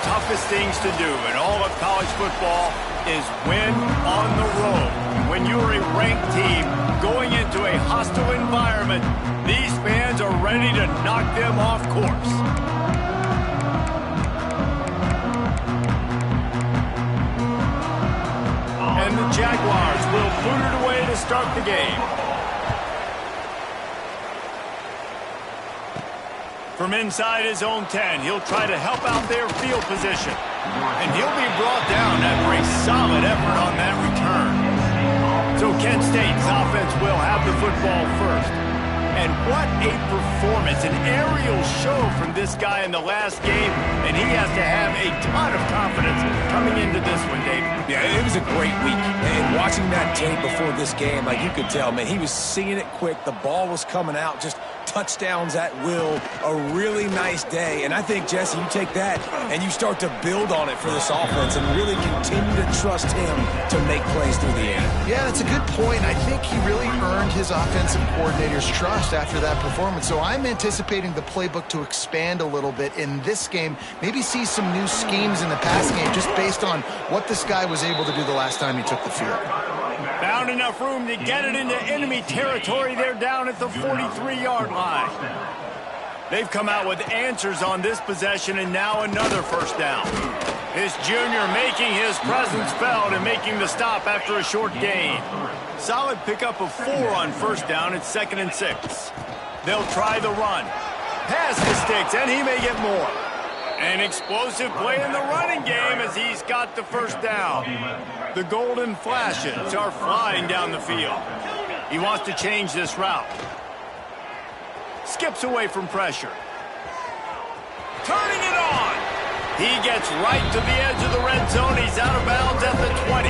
toughest things to do in all of college football is win on the road. When you're a ranked team going into a hostile environment, these fans are ready to knock them off course. And the Jaguars will boot it away to start the game. From inside his own 10, he'll try to help out their field position. And he'll be brought down after a solid effort on that return. So Kent State's offense will have the football first. And what a performance, an aerial show from this guy in the last game, and he has to have a ton of confidence coming into this one, David. Yeah, it was a great week, and watching that tape before this game, like you could tell, man, he was seeing it quick, the ball was coming out, just touchdowns at will, a really nice day. And I think, Jesse, you take that and you start to build on it for this offense and really continue to trust him to make plays through the air. Yeah, that's a good point. I think he really earned his offensive coordinator's trust after that performance. So I'm anticipating the playbook to expand a little bit in this game, maybe see some new schemes in the passing game just based on what this guy was able to do the last time he took the field. Found enough room to get it into enemy territory. They're down at the 43-yard line. They've come out with answers on this possession, and now another first down. This junior making his presence felt and making the stop after a short gain. Solid pickup of 4 on first down. It's 2nd and 6. They'll try the run. Pass the sticks, and he may get more. An explosive play in the running game as he's got the first down. The golden flashes are flying down the field. He wants to change this route. Skips away from pressure. Turning it on. He gets right to the edge of the red zone. He's out of bounds at the 20.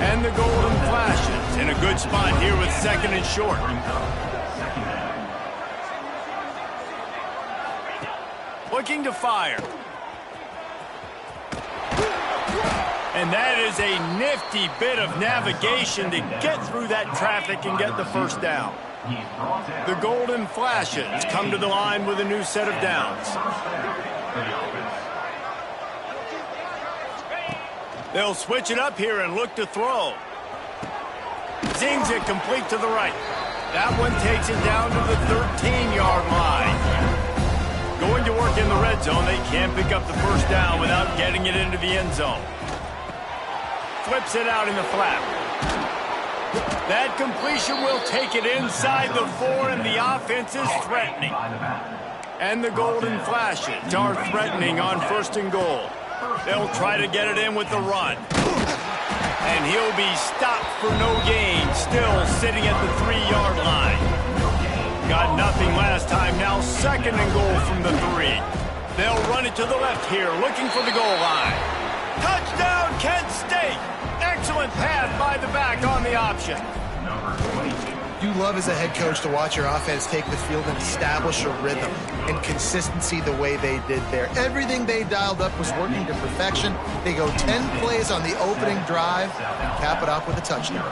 And the golden flashes in a good spot here with 2nd and short. Looking to fire. And that is a nifty bit of navigation to get through that traffic and get the first down. The golden flashes come to the line with a new set of downs. They'll switch it up here and look to throw. Zings it complete to the right. That one takes it down to the 13-yard line. Going to work in the red zone, they can't pick up the first down without getting it into the end zone. Flips it out in the flat. That completion will take it inside the 4, and the offense is threatening. And the golden flashes are threatening on 1st and goal. They'll try to get it in with the run. And he'll be stopped for no gain, still sitting at the 3-yard line. Got nothing last time, now 2nd and goal from the 3. They'll run it to the left here, looking for the goal line. Touchdown, Kent State! Excellent pass by the back on the option. You love as a head coach to watch your offense take the field and establish a rhythm and consistency the way they did there. Everything they dialed up was working to perfection. They go 10 plays on the opening drive and cap it off with a touchdown.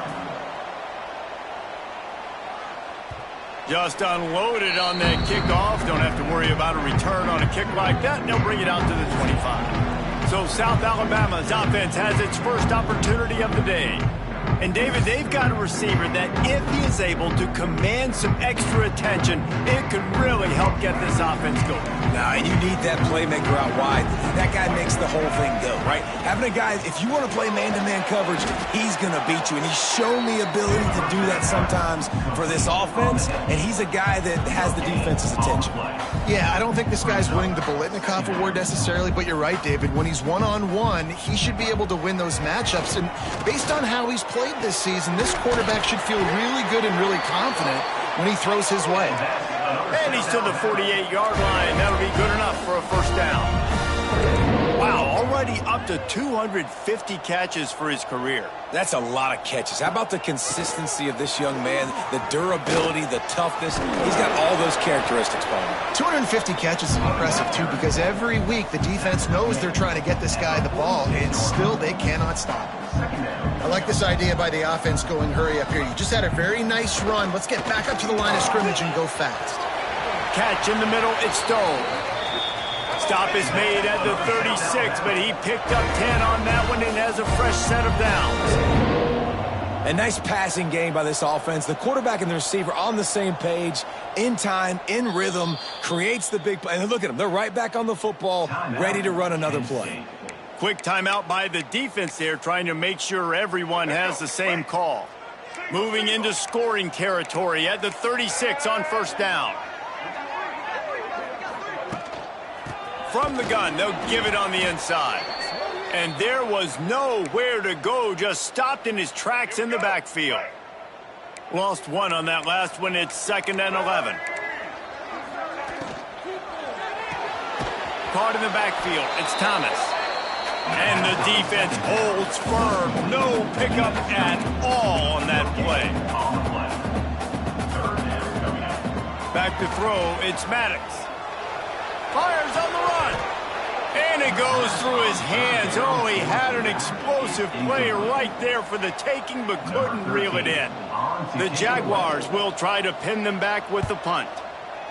Just unloaded on that kickoff. Don't have to worry about a return on a kick like that. They'll bring it out to the 25. So South Alabama's offense has its first opportunity of the day. And, David, they've got a receiver that if he is able to command some extra attention, it could really help get this offense going. Nah, and you need that playmaker out wide. That guy makes the whole thing go, right? Having a guy, if you want to play man-to-man coverage, he's going to beat you. And he's shown the ability to do that sometimes for this offense, and he's a guy that has the defense's attention. Yeah, I don't think this guy's winning the Bolitnikoff Award necessarily, but you're right, David. When he's one-on-one, he should be able to win those matchups. And based on how he's played this season, this quarterback should feel really good and really confident when he throws his way. And he's to the 48-yard line. That'll be good enough for a first down. Wow, already up to 250 catches for his career. That's a lot of catches. How about the consistency of this young man, the durability, the toughness? He's got all those characteristics, Paul. 250 catches is impressive, too, because every week the defense knows they're trying to get this guy the ball, and still they cannot stop him. I like this idea by the offense going hurry up here. You just had a very nice run. Let's get back up to the line of scrimmage and go fast. Catch in the middle, it's Stone. Stop is made at the 36, but he picked up 10 on that one and has a fresh set of downs. A nice passing game by this offense. The quarterback and the receiver on the same page, in time, in rhythm, creates the big play. And look at them. They're right back on the football, ready to run another play. Quick timeout by the defense there, trying to make sure everyone has the same call. Moving into scoring territory at the 36 on first down. From the gun, they'll give it on the inside. And there was nowhere to go, just stopped in his tracks in the backfield. Lost one on that last one. It's 2nd and 11. Caught in the backfield. It's Thomas. And the defense holds firm. No pickup at all on that play. Back to throw. It's Maddox. Fires on the run. And it goes through his hands. Oh, he had an explosive play right there for the taking, but couldn't reel it in. The Jaguars will try to pin them back with the punt.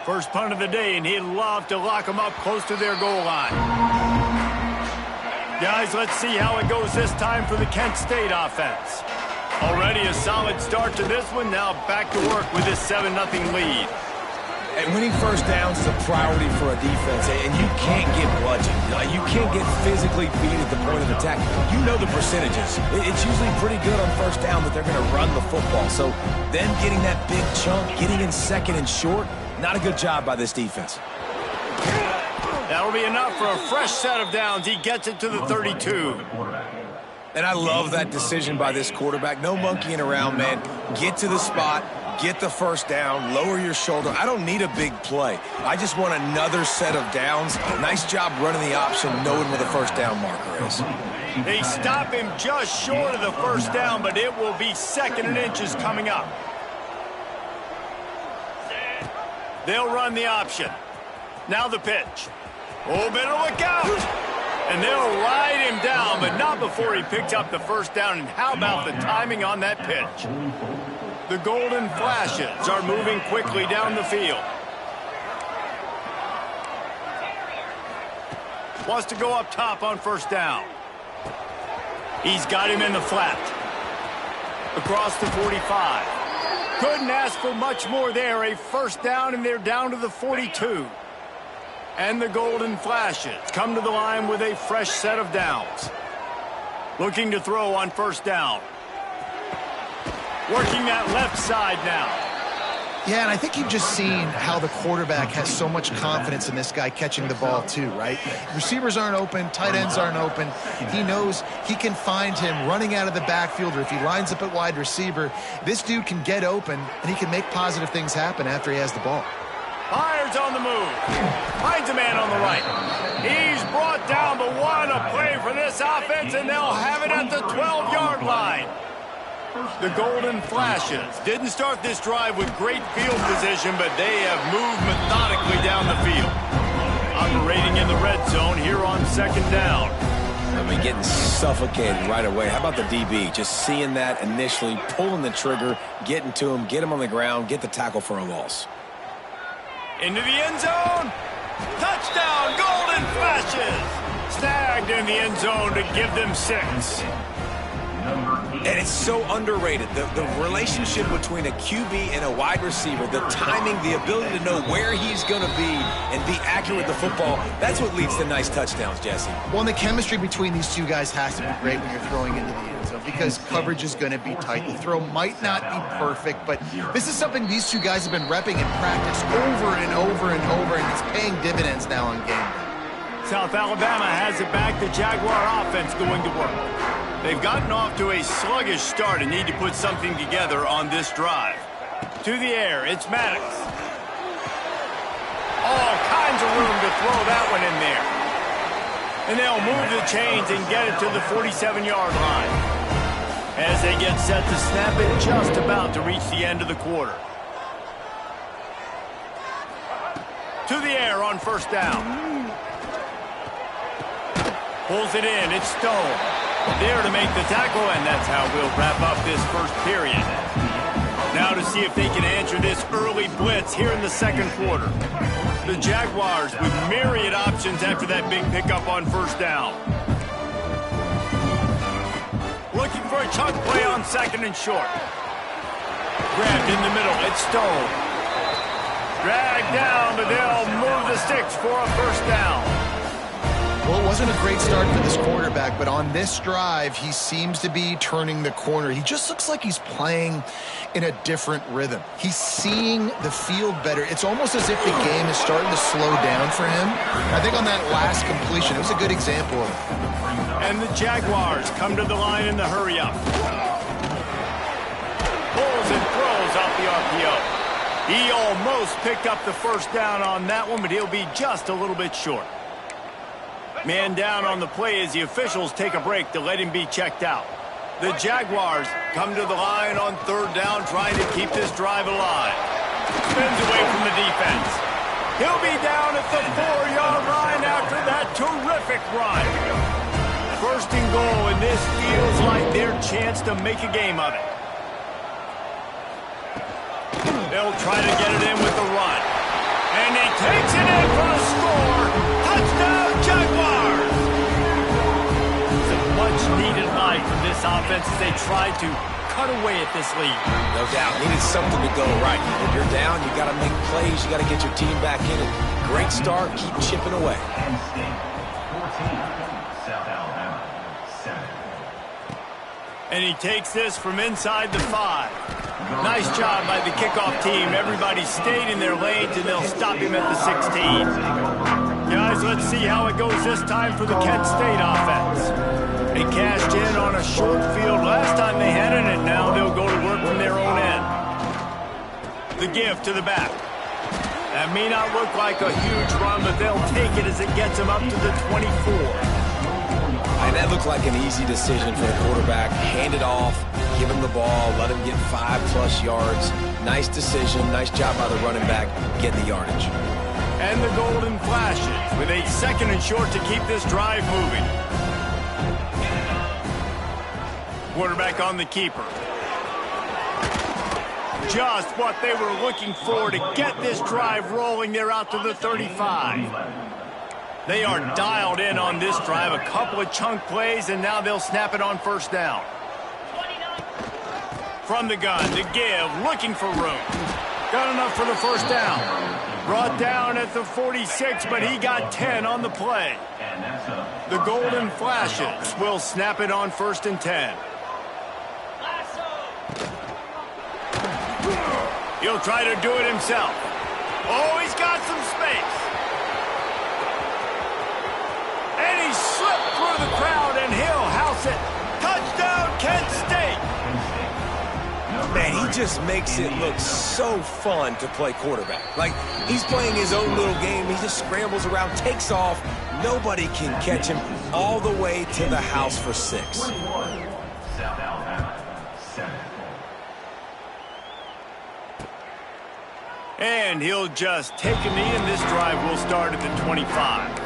First punt of the day, and he'd love to lock them up close to their goal line. Guys, let's see how it goes this time for the Kent State offense. Already a solid start to this one. Now back to work with this 7-0 lead. And winning first downs is a priority for a defense, and you can't get bludgeoned. You can't get physically beat at the point of attack. You know the percentages. It's usually pretty good on first down that they're going to run the football. So them getting that big chunk, getting in second and short, not a good job by this defense. That'll be enough for a fresh set of downs. He gets it to the 32. And I love that decision by this quarterback. No monkeying around, man. Get to the spot. Get the first down, lower your shoulder. I don't need a big play. I just want another set of downs. Nice job running the option, knowing where the first down marker is. They stop him just short of the first down, but it will be 2nd and inches coming up. They'll run the option. Now the pitch. Oh, better look out. And they'll ride him down, but not before he picks up the first down. And how about the timing on that pitch? The Golden Flashes are moving quickly down the field. Wants to go up top on first down. He's got him in the flat. Across the 45. Couldn't ask for much more there. A first down, and they're down to the 42. And the Golden Flashes come to the line with a fresh set of downs. Looking to throw on first down. Working that left side now. Yeah, and I think you've just seen how the quarterback has so much confidence in this guy catching the ball too, right? Receivers aren't open, tight ends aren't open. He knows he can find him running out of the backfield, or if he lines up at wide receiver, this dude can get open, and he can make positive things happen after he has the ball. Fires on the move. Finds a man on the right. He's brought down, but what a play for this offense, and they'll have it at the 12-yard line. The Golden Flashes didn't start this drive with great field position, but they have moved methodically down the field. Operating in the red zone here on 2nd down. I mean, getting suffocated right away. How about the DB? Just seeing that initially, pulling the trigger, getting to him, get him on the ground, get the tackle for a loss. Into the end zone. Touchdown, Golden Flashes. Snagged in the end zone to give them 6. And it's so underrated. The relationship between a QB and a wide receiver, the timing, the ability to know where he's going to be and be accurate with the football, that's what leads to nice touchdowns, Jesse. Well, and the chemistry between these two guys has to be great when you're throwing into the end zone, because coverage is going to be tight. The throw might not be perfect, but this is something these two guys have been repping in practice over and over and over, and it's paying dividends now on game day. South Alabama has it back. The Jaguar offense going to work. They've gotten off to a sluggish start and need to put something together on this drive. To the air, it's Maddox. All kinds of room to throw that one in there. And they'll move the chains and get it to the 47-yard line. As they get set to snap it, just about to reach the end of the quarter. To the air on first down. Pulls it in, it's Stone. There to make the tackle, and that's how we'll wrap up this first period. Now to see if they can answer this early blitz here in the second quarter. The Jaguars with myriad options after that big pickup on first down. Looking for a chunk play on second and short. Grabbed in the middle. It's Stone. Dragged down, but they'll move the sticks for a first down. Well, it wasn't a great start for this quarterback, but on this drive, he seems to be turning the corner. He just looks like he's playing in a different rhythm. He's seeing the field better. It's almost as if the game is starting to slow down for him. I think on that last completion, it was a good example of it. And the Jaguars come to the line in the hurry-up. Pulls and throws off the RPO. He almost picked up the first down on that one, but he'll be just a little bit short. Man down on the play as the officials take a break to let him be checked out. The Jaguars come to the line on third down, trying to keep this drive alive. Spins away from the defense. He'll be down at the 4-yard line after that terrific run. First and goal, and this feels like their chance to make a game of it. They'll try to get it in with the run. And he takes it in for a score. Touchdown, Jaguars! It's a much-needed night for this offense as they try to cut away at this lead. No doubt. Needed something to go right. When you're down, you got to make plays. You got to get your team back in it. Great start. Keep chipping away. And he takes this from inside the 5. Nice job by the kickoff team. Everybody stayed in their lanes, and they'll stop him at the 16. Guys, let's see how it goes this time for the Kent State offense. They cashed in on a short field last time they had it, and now they'll go to work from their own end. The give to the back. That may not look like a huge run, but they'll take it as it gets them up to the 24. And that looked like an easy decision for the quarterback. Hand it off, give him the ball, let him get 5+ yards. Nice decision, nice job by the running back, getting the yardage. And the golden flashes with a second and short to keep this drive moving. Quarterback on the keeper. Just what they were looking for to get this drive rolling. They're out to the 35. They are dialed in on this drive. A couple of chunk plays, and now they'll snap it on first down. From the gun, the give, looking for room. Got enough for the first down. Brought down at the 46, but he got 10 on the play. The golden flashes will snap it on first and 10. He'll try to do it himself. Oh, he's got some space. And he slipped through the crowd, and he'll house it. Touchdown, Kent State. Man, he just makes it look so fun to play quarterback. Like, he's playing his own little game. He just scrambles around, takes off. Nobody can catch him all the way to the house for 6. And he'll just take a knee, and this drive will start at the 25.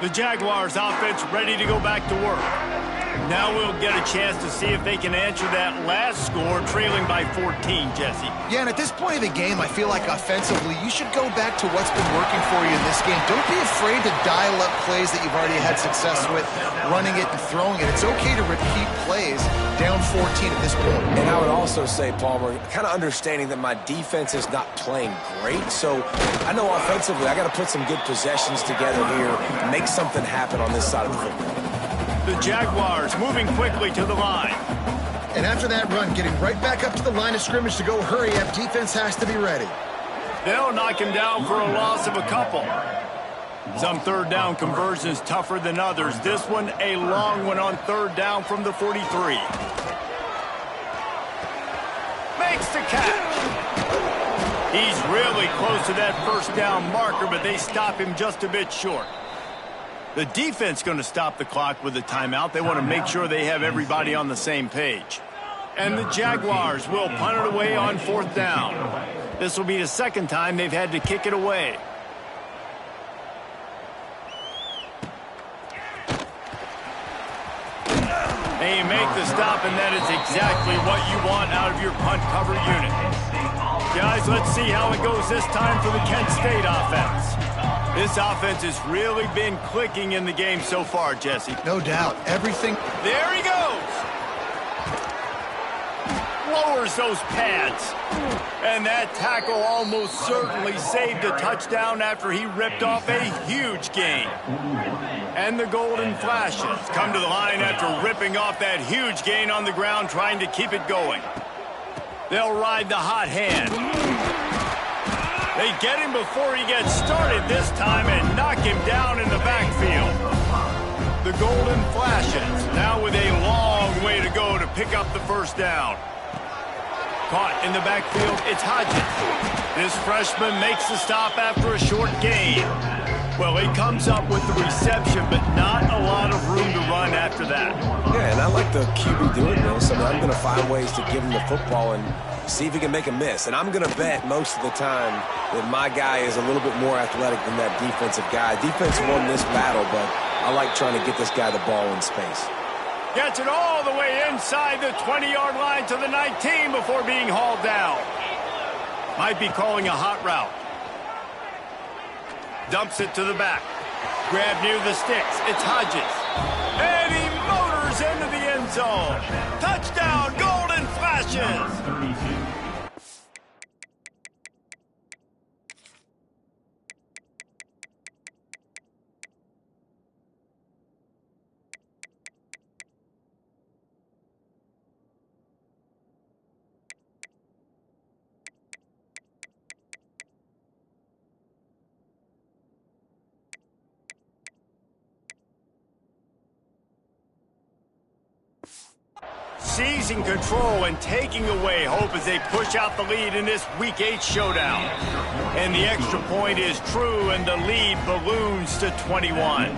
The Jaguars offense ready to go back to work. Now we'll get a chance to see if they can answer that last score, trailing by 14, Jesse. Yeah, and at this point of the game, I feel like offensively, you should go back to what's been working for you in this game. Don't be afraid to dial up plays that you've already had success with, running it and throwing it. It's okay to repeat plays down 14 at this point. And I would also say, Palmer, kind of understanding that my defense is not playing great, so I know offensively I got to put some good possessions together here, make something happen on this side of the football. The Jaguars moving quickly to the line. And after that run, getting right back up to the line of scrimmage to go hurry up, defense has to be ready. They'll knock him down for a loss of a couple. Some third down conversions tougher than others. This one, a long one on third down from the 43. Makes the catch. He's really close to that first down marker, but they stop him just a bit short. The defense going to stop the clock with a timeout. They want to make sure they have everybody on the same page. And the Jaguars will punt it away on fourth down. This will be the second time they've had to kick it away. And you make the stop, and that is exactly what you want out of your punt cover unit. Guys, let's see how it goes this time for the Kent State offense. This offense has really been clicking in the game so far, Jesse. No doubt. Everything. There he goes. Lowers those pads. And that tackle almost certainly saved a touchdown after he ripped off a huge gain. And the Golden Flashes come to the line after ripping off that huge gain on the ground, trying to keep it going. They'll ride the hot hand. They get him before he gets started this time and knock him down in the backfield. The Golden Flashes now with a long way to go to pick up the first down. Caught in the backfield, it's Hodges. This freshman makes the stop after a short gain. Well, he comes up with the reception, but not a lot of room to run after that. Yeah, and I like the QB doing this. I mean, I'm going to find ways to give him the football and see if he can make a miss. And I'm going to bet most of the time that my guy is a little bit more athletic than that defensive guy. Defense won this battle, but I like trying to get this guy the ball in space. Gets it all the way inside the 20-yard line to the 19 before being hauled down. Might be calling a hot route. Dumps it to the back. Grab near the sticks. It's Hodges. And he motors into the end zone. Touchdown, Golden Flashes. Seizing control and taking away hope as they push out the lead in this Week 8 showdown. And the extra point is true, and the lead balloons to 21.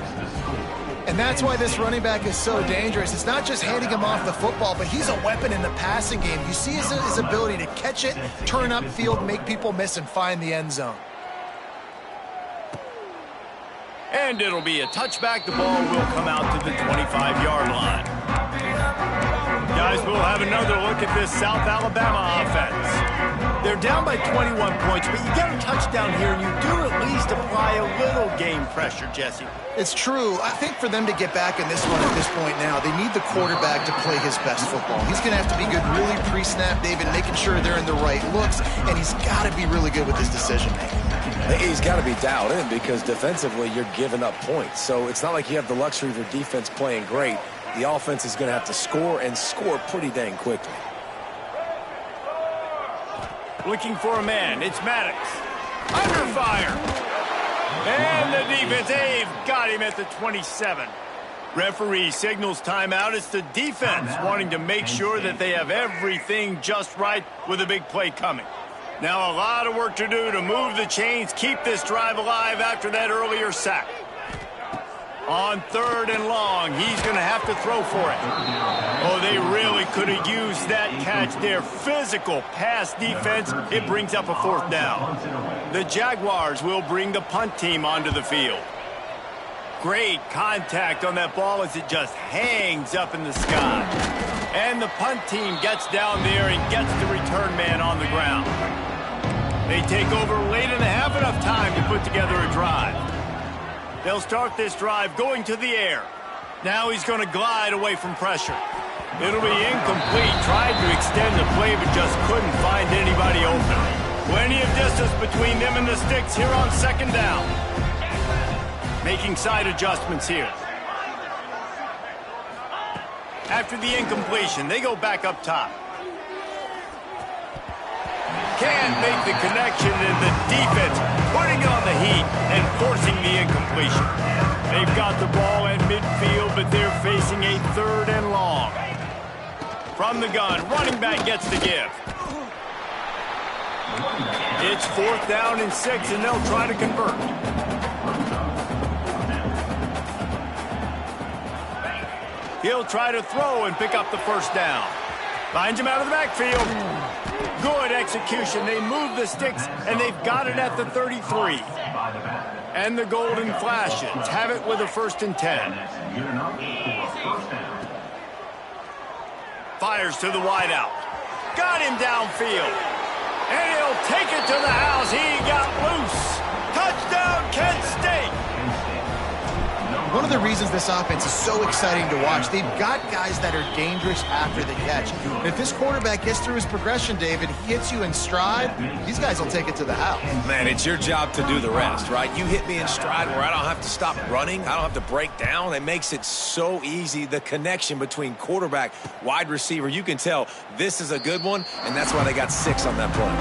And that's why this running back is so dangerous. It's not just handing him off the football, but he's a weapon in the passing game. You see his ability to catch it, turn upfield, make people miss, and find the end zone. And it'll be a touchback. The ball will come out to the 25-yard line. Guys, we'll have another look at this South Alabama offense. They're down by 21 points, but you get a touchdown here, and you do at least apply a little game pressure, Jesse. It's true. I think for them to get back in this one at this point now, they need the quarterback to play his best football. He's going to have to be good really pre-snap, David, making sure they're in the right looks, and he's got to be really good with his decision-making. He's got to be dialed in because defensively you're giving up points. So it's not like you have the luxury of your defense playing great. The offense is going to have to score and score pretty dang quickly. Looking for a man. It's Maddox. Under fire. And the defense, they've got him at the 27. Referee signals timeout. It's the defense wanting to make sure that they have everything just right with a big play coming. Now a lot of work to do to move the chains, keep this drive alive after that earlier sack. On 3rd and long, he's going to have to throw for it. Oh, they really could have used that catch there. Physical pass defense, it brings up a 4th down. The Jaguars will bring the punt team onto the field. Great contact on that ball as it just hangs up in the sky. And the punt team gets down there and gets the return man on the ground. They take over late in the half, enough time to put together a drive. They'll start this drive going to the air. Now he's going to glide away from pressure. It'll be incomplete. Tried to extend the play, but just couldn't find anybody open. Plenty of distance between them and the sticks here on 2nd down. Making side adjustments here. After the incompletion, they go back up top. Can't make the connection, and the defense putting on the heat and forcing the incompletion. They've got the ball at midfield, but they're facing a 3rd and long. From the gun, running back gets the give. It's 4th down and 6, and they'll try to convert. He'll try to throw and pick up the 1st down. Finds him out of the backfield. Good execution. They move the sticks, and they've got it at the 33. And the Golden Flashes have it with a 1st and 10. Fires to the wideout. Got him downfield. And he'll take it to the house. He got loose. Touchdown, Kent State. One of the reasons this offense is so exciting to watch, they've got guys that are dangerous after the catch. And if this quarterback gets through his progression, David, hits you in stride, these guys will take it to the house. Man, it's your job to do the rest, right? You hit me in stride where I don't have to stop running. I don't have to break down. It makes it so easy. The connection between quarterback, wide receiver, you can tell this is a good one, and that's why they got 6 on that play.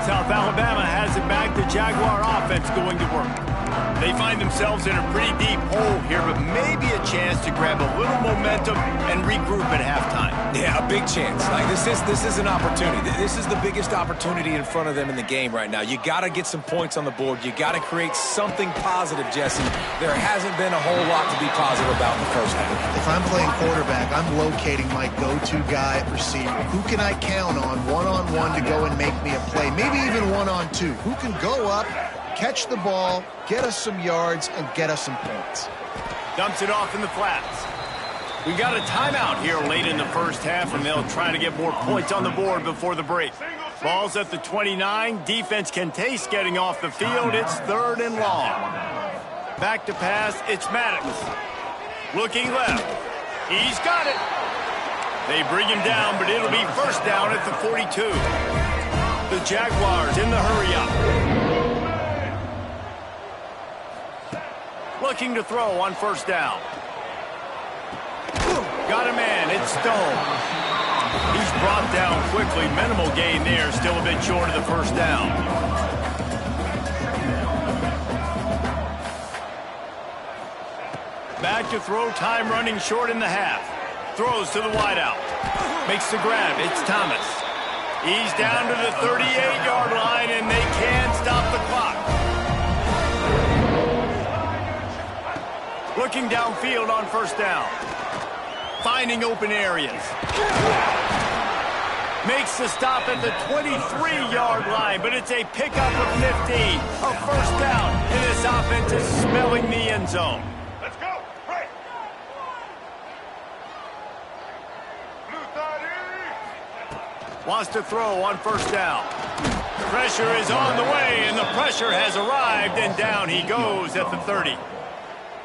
South Alabama has it back. The Jaguar offense going to work. They find themselves in a pretty deep hole here, but maybe a chance to grab a little momentum and regroup at halftime. Yeah, a big chance. Like this is an opportunity. This is the biggest opportunity in front of them in the game right now. You got to get some points on the board. You got to create something positive, Jesse. There hasn't been a whole lot to be positive about in the first half. If I'm playing quarterback, I'm locating my go-to guy at receiver. Who can I count on one-on-one to go and make me a play? Maybe even one-on-two. Who can go up, catch the ball, get us some yards, and get us some points? Dumps it off in the flats. We got a timeout here late in the first half, and they'll try to get more points on the board before the break. Ball's at the 29. Defense can taste getting off the field. It's 3rd and long. Back to pass. It's Maddox. Looking left. He's got it. They bring him down, but it'll be first down at the 42. The Jaguars in the hurry-up. Looking to throw on first down. Got a man. It's Stone. He's brought down quickly. Minimal gain there. Still a bit short of the first down. Back to throw. Time running short in the half. Throws to the wideout. Makes the grab. It's Thomas. He's down to the 38-yard line, and they can't stop the clock. Looking downfield on first down. Finding open areas. Makes the stop at the 23-yard line, but it's a pickup of 15. A first down, and this offense is smelling the end zone. Let's go. Right. Wants to throw on first down. Pressure is on the way, and the pressure has arrived, and down he goes at the 30.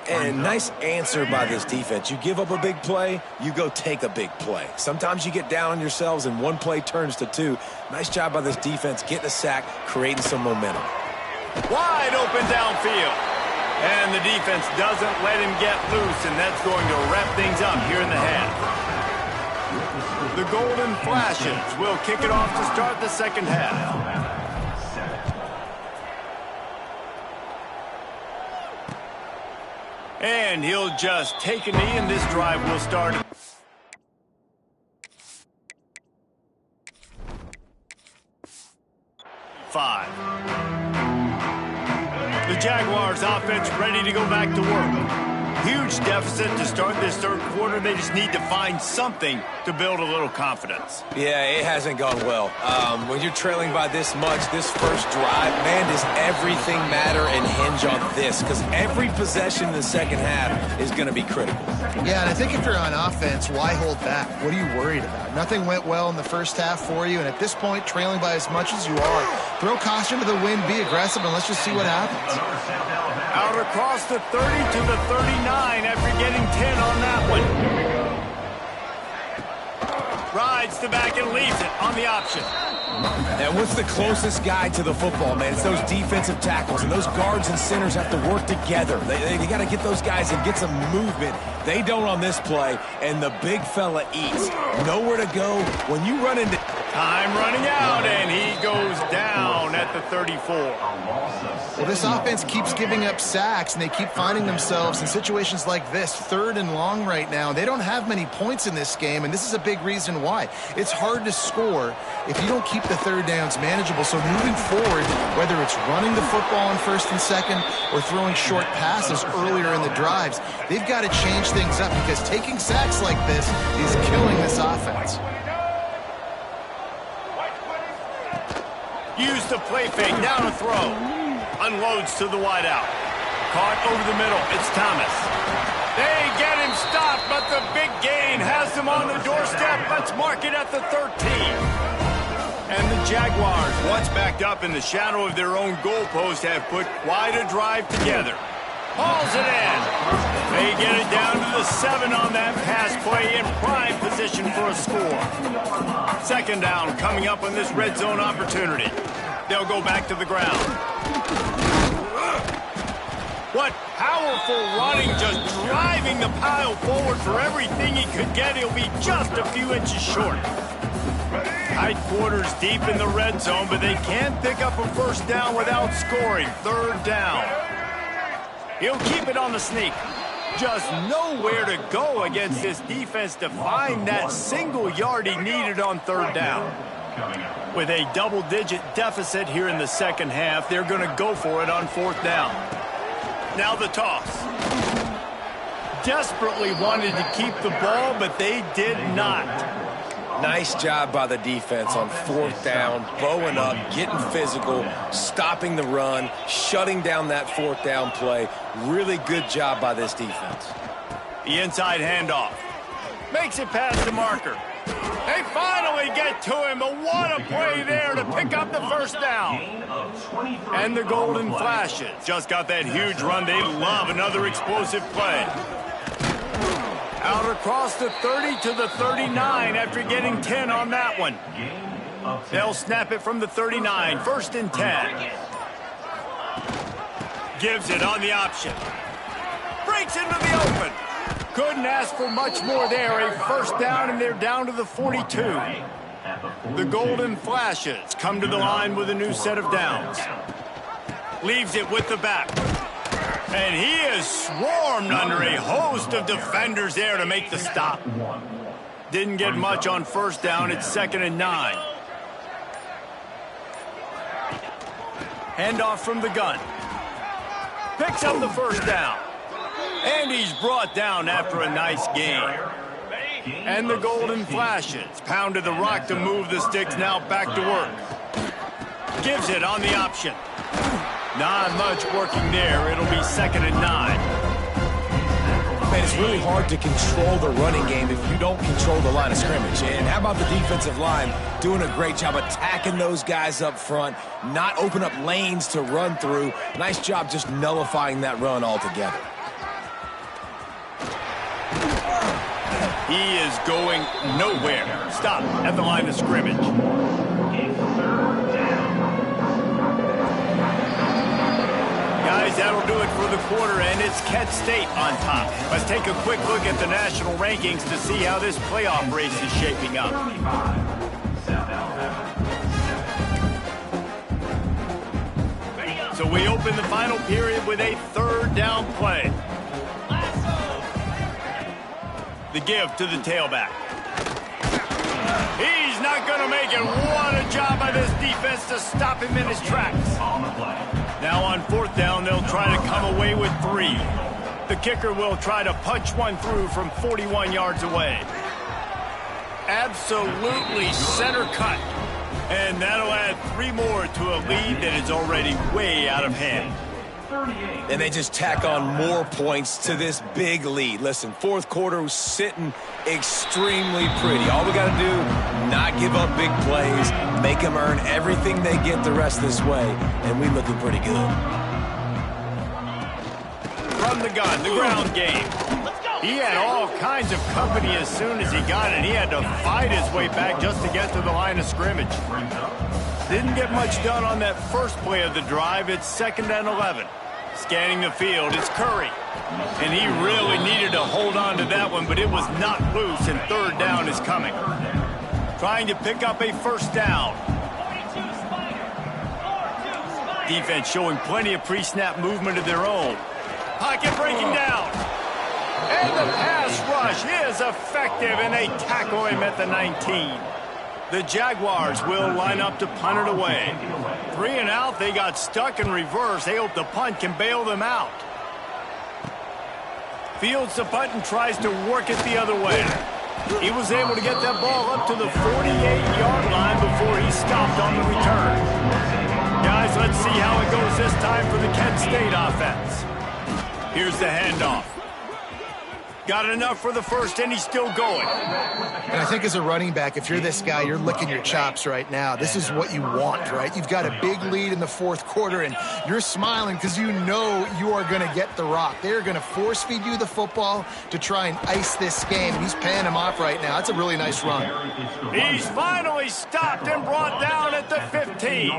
And nice answer by this defense. You give up a big play, you go take a big play. Sometimes you get down on yourselves and one play turns to 2. Nice job by this defense getting a sack, creating some momentum. Wide open downfield. And the defense doesn't let him get loose, and that's going to wrap things up here in the half. The Golden Flashes will kick it off to start the second half. And he'll just take a knee, and this drive will start. Five. The Jaguars offense ready to go back to work. Huge deficit to start this third quarter. They just need to find something to build a little confidence. Yeah, it hasn't gone well. When you're trailing by this much, this first drive, man, does everything matter and hinge on this? Because every possession in the second half is going to be critical. Yeah, and I think if you're on offense, why hold back? What are you worried about? Nothing went well in the first half for you, and at this point, trailing by as much as you are, throw caution to the wind, be aggressive, and let's just see what happens. Out across the 30 to the 39 after getting 10 on that one. Rides the back and leaves it on the option. And what's the closest guy to the football, man? It's those defensive tackles, and those guards and centers have to work together. They got to get those guys and get some movement. They don't on this play, and the big fella eats. Nowhere to go. When you run into... Time running out, and he goes down at the 34. Well, this offense keeps giving up sacks, and they keep finding themselves in situations like this, 3rd and long right now. They don't have many points in this game, and this is a big reason why. It's hard to score if you don't keep the third downs manageable. So moving forward, whether it's running the football on 1st and 2nd or throwing short passes earlier in the drives, they've got to change things up because taking sacks like this is killing this offense. Use the play fake, down a throw. Unloads to the wideout. Caught over the middle. It's Thomas. They get him stopped, but the big gain has them on the doorstep. Let's mark it at the 13. And the Jaguars, once backed up in the shadow of their own goalpost, have put quite a drive together. Hauls it in. They get it down to the 7 on that pass play, in prime position for a score. Second down coming up on this red zone opportunity. They'll go back to the ground. What powerful running, just driving the pile forward for everything he could get. He'll be just a few inches short. Tight quarters deep in the red zone, but they can't pick up a first down without scoring. Third down. He'll keep it on the sneak. Just nowhere to go against this defense to find that single yard he needed on third down. With a double-digit deficit here in the second half, they're going to go for it on fourth down. Now the toss. Desperately wanted to keep the ball, but they did not. Nice job by the defense on fourth down, bowing up, getting physical, stopping the run, shutting down that fourth down play. Really good job by this defense. The inside handoff. Makes it past the marker. They finally get to him, but what a play there to pick up the first down. And the golden flashes. Just got that huge run. They love another explosive play. Out across the 30 to the 39 after getting 10 on that one. They'll snap it from the 39, first and 10. Gives it on the option. Breaks into the open. Couldn't ask for much more there. A first down, and they're down to the 42. The golden flashes come to the line with a new set of downs. Leaves it with the back. And he is swarmed under a host of defenders there to make the stop. Didn't get much on first down. It's second and 9. Handoff from the gun. Picks up the first down. And he's brought down after a nice gain. And the golden flashes. Pounded the rock to move the sticks, now back to work. Gives it on the option. Not much working there. It'll be second and 9. Man, it's really hard to control the running game if you don't control the line of scrimmage. And how about the defensive line doing a great job attacking those guys up front, not open up lanes to run through. Nice job just nullifying that run altogether. He is going nowhere. Stop at the line of scrimmage. Guys, that'll do it for the quarter, and it's Kent State on top. Let's take a quick look at the national rankings to see how this playoff race is shaping up. So we open the final period with a third down play. The give to the tailback. He's not going to make it. What a job by this defense to stop him in his tracks. Now on fourth down, they'll try to come away with 3. The kicker will try to punch one through from 41 yards away. Absolutely center cut. And that'll add 3 more to a lead that is already way out of hand. And they just tack on more points to this big lead. Listen, fourth quarter was sitting extremely pretty. All we got to do, not give up big plays, make them earn everything they get the rest of this way, and we looking pretty good. From the gun, the ground game. He had all kinds of company as soon as he got it. He had to fight his way back just to get to the line of scrimmage. Didn't get much done on that first play of the drive. It's second and 11. Scanning the field, it's Curry. And he really needed to hold on to that one, but it was not loose, and third down is coming. Trying to pick up a first down. Defense showing plenty of pre-snap movement of their own. Pocket breaking down. And the pass rush is effective, and they tackle him at the 19. The Jaguars will line up to punt it away. 3 and out, they got stuck in reverse. They hope the punt can bail them out. Fields the punt and tries to work it the other way. He was able to get that ball up to the 48-yard line before he stopped on the return. Guys, let's see how it goes this time for the Kent State offense. Here's the handoff. Got enough for the first, and he's still going. And I think as a running back, if you're this guy, you're licking your chops right now. This is what you want, right? You've got a big lead in the fourth quarter, and you're smiling because you know you are going to get the rock. They're going to force feed you the football to try and ice this game, and he's paying him off right now. That's a really nice run. He's finally stopped and brought down at the 15.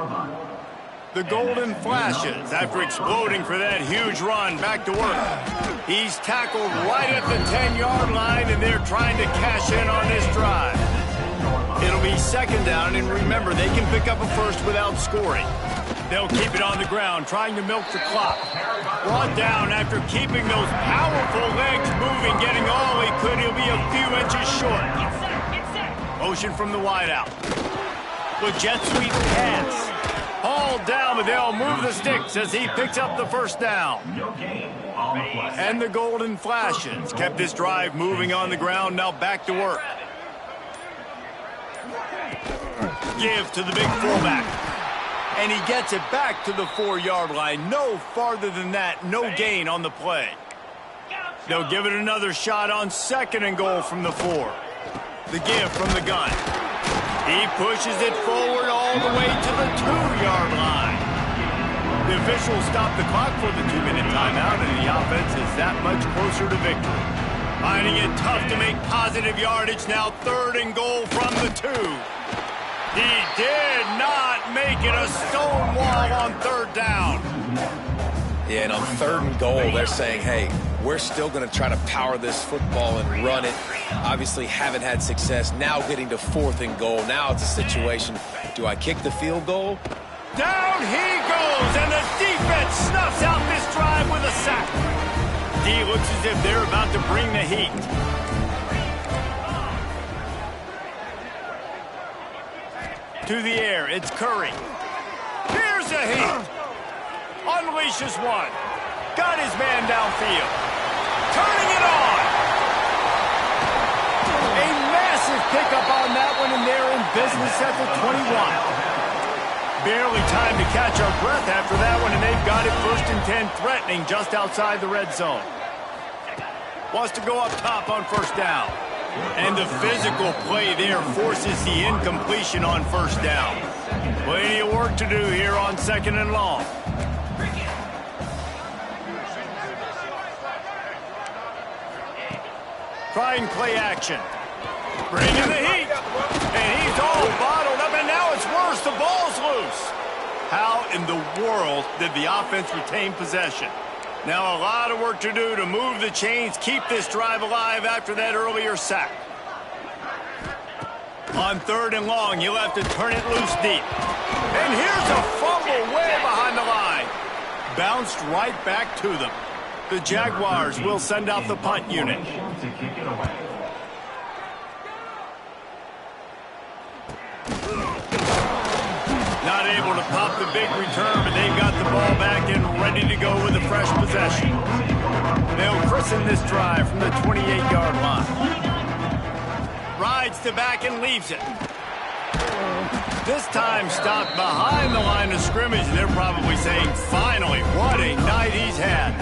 The golden flashes after exploding for that huge run. Back to work. He's tackled right at the 10-yard line, and they're trying to cash in on this drive. It'll be second down, and remember, they can pick up a first without scoring. They'll keep it on the ground, trying to milk the clock. Brought down after keeping those powerful legs moving, getting all he could. He'll be a few inches short. Motion from the wideout. With jet sweep pass. Hauled down, but they'll move the sticks as he picks up the first down. And the golden flashes kept this drive moving on the ground. Now back to work. Give to the big fullback. And he gets it back to the 4-yard line. No farther than that. No gain on the play. They'll give it another shot on second and goal from the 4. The give from the gun. He pushes it forward all the way to the 2-yard line. The officials stop the clock for the 2-minute timeout, and the offense is that much closer to victory. Finding it tough to make positive yardage. Now third and goal from the 2. He did not make it. A stone wall on third down. Yeah, and on third and goal, they're saying, hey, we're still going to try to power this football and run it. Obviously haven't had success. Now getting to fourth and goal. Now it's a situation, do I kick the field goal? Down he goes, and the defense snuffs out this drive with a sack. D looks as if they're about to bring the heat. To the air, it's Curry. Here's the heat. Unleashes one. Got his man downfield. Turning it on. A massive pickup on that one, and they're in business at the 21. Barely time to catch our breath after that one, and they've got it first and 10, threatening just outside the red zone. Wants to go up top on first down. And the physical play there forces the incompletion on first down. Plenty of work to do here on second and long. Trying play action. Bringing the heat. And he's all bottled up, and now it's worse. The ball's loose. How in the world did the offense retain possession? Now a lot of work to do to move the chains, keep this drive alive after that earlier sack. On third and long, you'll have to turn it loose deep. And here's a fumble way behind the line. Bounced right back to them. The Jaguars will send out the punt unit. Not able to pop the big return, but they've got the ball back and ready to go with a fresh possession. They'll christen this drive from the 28-yard line. Rides to back and leaves it. This time stopped behind the line of scrimmage, and they're probably saying, finally, what a night he's had.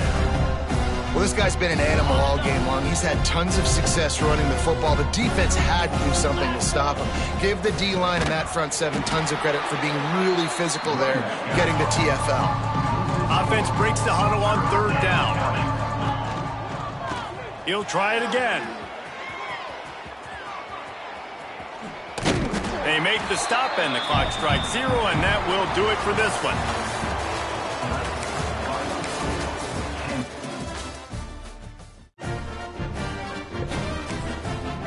Well, this guy's been an animal all game long. He's had tons of success running the football. The defense had to do something to stop him. Give the D-line and that front seven tons of credit for being really physical there, getting the TFL. Offense breaks the huddle on third down. He'll try it again. They make the stop, and the clock strikes 0, and that will do it for this one.